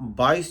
22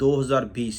2020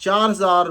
4000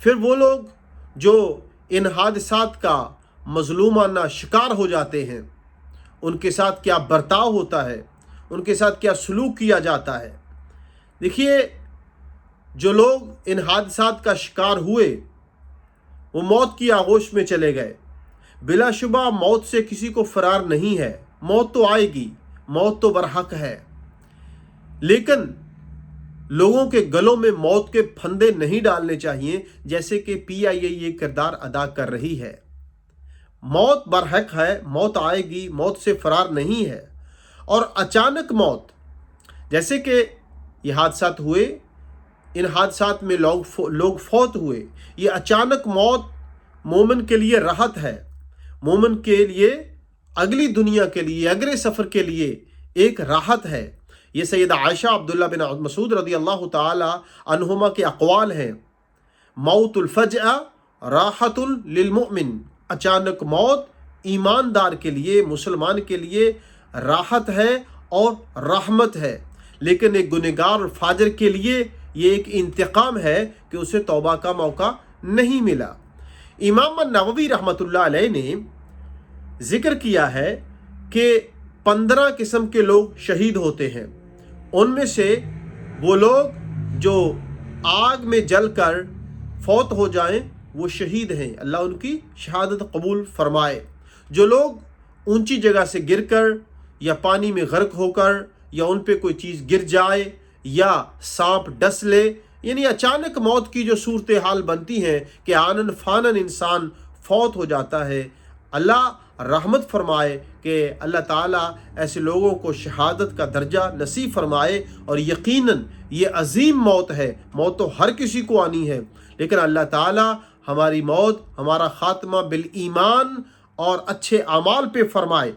پھر وہ لوگ جو ان حادثات کا مظلومانہ شکار ہو جاتے ہیں، ان کے ساتھ کیا برتاؤ ہوتا ہے، ان کے ساتھ کیا سلوک کیا جاتا ہے۔ دیکھیے، جو لوگ ان حادثات کا شکار ہوئے وہ موت کی آغوش میں چلے گئے۔ بلا شبہ موت سے کسی کو فرار نہیں ہے، موت تو آئے گی، موت تو برحق ہے، لیکن لوگوں کے گلوں میں موت کے پھندے نہیں ڈالنے چاہیے جیسے کہ PIA یہ کردار ادا کر رہی ہے۔ موت برحق ہے، موت آئے گی، موت سے فرار نہیں ہے۔ اور اچانک موت، جیسے کہ یہ حادثات ہوئے، ان حادثات میں لوگ فوت ہوئے، یہ اچانک موت مومن کے لیے راحت ہے، مومن کے لیے اگلی دنیا کے لیے، اگلے سفر کے لیے ایک راحت ہے۔ یہ سیدہ عائشہ عبداللہ بن مسعود رضی اللہ تعالی عنہما کے اقوال ہیں، موت الفجأہ راحت للمؤمن، اچانک موت ایماندار کے لیے، مسلمان کے لیے راحت ہے اور رحمت ہے، لیکن ایک گنہگار اور فاجر کے لیے یہ ایک انتقام ہے کہ اسے توبہ کا موقع نہیں ملا۔ امام النووی رحمۃ اللہ علیہ نے ذکر کیا ہے کہ 15 قسم کے لوگ شہید ہوتے ہیں، ان میں سے وہ لوگ جو آگ میں جل کر فوت ہو جائیں وہ شہید ہیں، اللہ ان کی شہادت قبول فرمائے۔ جو لوگ اونچی جگہ سے گر کر یا پانی میں غرق ہو کر یا ان پہ کوئی چیز گر جائے یا سانپ ڈس لے، یعنی اچانک موت کی جو صورتحال بنتی ہے کہ آنن فانن انسان فوت ہو جاتا ہے، اللہ رحمت فرمائے کہ اللہ تعالیٰ ایسے لوگوں کو شہادت کا درجہ نصیب فرمائے۔ اور یقیناً یہ عظیم موت ہے، موت تو ہر کسی کو آنی ہے، لیکن اللہ تعالیٰ ہماری موت، ہمارا خاتمہ بالایمان اور اچھے اعمال پہ فرمائے۔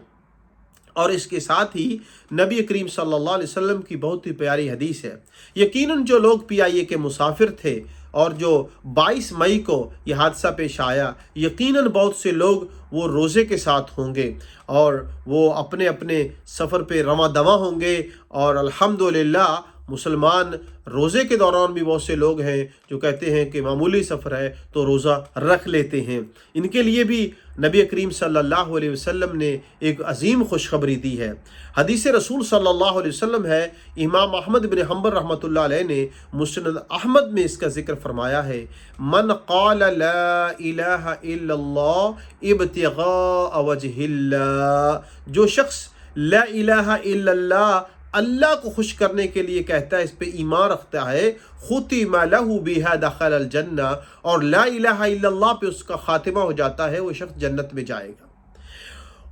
اور اس کے ساتھ ہی نبی کریم صلی اللہ علیہ وسلم کی بہت ہی پیاری حدیث ہے، یقیناً جو لوگ PIA کے مسافر تھے اور جو 22 مئی کو یہ حادثہ پیش آیا، یقیناً بہت سے لوگ وہ روزے کے ساتھ ہوں گے اور وہ اپنے اپنے سفر پہ رواں دواں ہوں گے، اور الحمدللہ مسلمان روزے کے دوران بھی بہت سے لوگ ہیں جو کہتے ہیں کہ معمولی سفر ہے تو روزہ رکھ لیتے ہیں۔ ان کے لیے بھی نبی کریم صلی اللہ علیہ وسلم نے ایک عظیم خوشخبری دی ہے۔ حدیث رسول صلی اللہ علیہ وسلم ہے، امام احمد بن حنبل رحمۃ اللہ علیہ نے مسند احمد میں اس کا ذکر فرمایا ہے، من قال لا الہ الا اللہ ابتغاء وجہ اللہ، جو شخص لا الہ الا اللہ اللہ کو خوش کرنے کے لیے کہتا ہے، اس پہ ایمان رکھتا ہے، ختم لہ بہا دخل الجنہ، اور لا الہ الا اللہ پہ اس کا خاتمہ ہو جاتا ہے، وہ شخص جنت میں جائے گا۔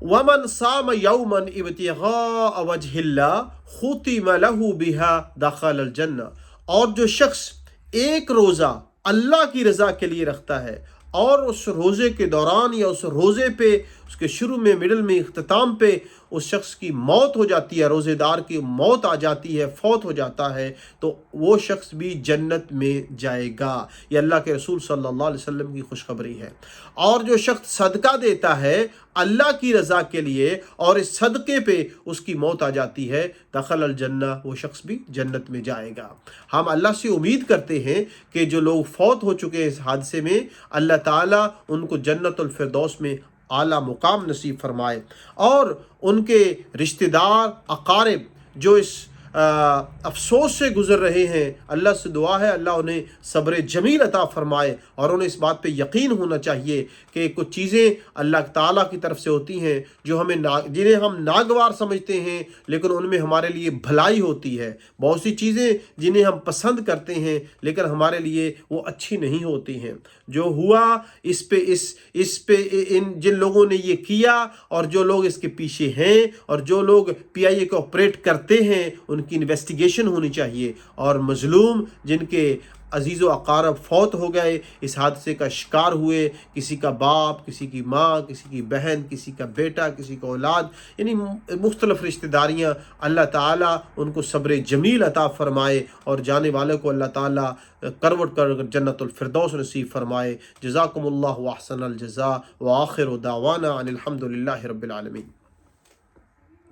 ومن صام یوما ابتغاء وجہ اللہ ختم لہ بہا دخل الجنہ، اور جو شخص ایک روزہ اللہ کی رضا کے لیے رکھتا ہے اور اس روزے کے دوران یا اس روزے پہ، اس کے شروع میں، مڈل میں، اختتام پہ اس شخص کی موت ہو جاتی ہے، روزے دار کی موت آ جاتی ہے، فوت ہو جاتا ہے، تو وہ شخص بھی جنت میں جائے گا۔ یہ اللہ کے رسول صلی اللہ علیہ وسلم کی خوشخبری ہے۔ اور جو شخص صدقہ دیتا ہے اللہ کی رضا کے لیے اور اس صدقے پہ اس کی موت آ جاتی ہے، دخل الجنہ، وہ شخص بھی جنت میں جائے گا۔ ہم اللہ سے امید کرتے ہیں کہ جو لوگ فوت ہو چکے اس حادثے میں، اللہ تعالیٰ ان کو جنت الفردوس میں اعلیٰ مقام نصیب فرمائے، اور ان کے رشتہ دار، اقارب جو اس افسوس سے گزر رہے ہیں، اللہ سے دعا ہے اللہ انہیں صبر جمیل عطا فرمائے، اور انہیں اس بات پہ یقین ہونا چاہیے کہ کچھ چیزیں اللہ تعالیٰ کی طرف سے ہوتی ہیں جو جنہیں ہم ناگوار سمجھتے ہیں، لیکن ان میں ہمارے لیے بھلائی ہوتی ہے۔ بہت سی چیزیں جنہیں ہم پسند کرتے ہیں لیکن ہمارے لیے وہ اچھی نہیں ہوتی ہیں۔ جو ہوا اس پہ جن لوگوں نے یہ کیا اور جو لوگ اس کے پیچھے ہیں اور جو لوگ PIA کو آپریٹ کرتے ہیں، ان کی انویسٹیگیشن ہونی چاہیے، اور مظلوم جن کے عزیز و اقارب فوت ہو گئے، اس حادثے کا شکار ہوئے، کسی کا باپ، کسی کی ماں، کسی کی بہن، کسی کا بیٹا، کسی کا اولاد، یعنی مختلف رشتہ داریاں، اللہ تعالیٰ ان کو صبر جمیل عطا فرمائے، اور جانے والے کو اللہ تعالیٰ کروٹ کر جنت الفردوس نصیب فرمائے۔ جزاکم اللہ واحسن الجزاء، وآخر دعوانا ان الحمد للہ رب العالمین۔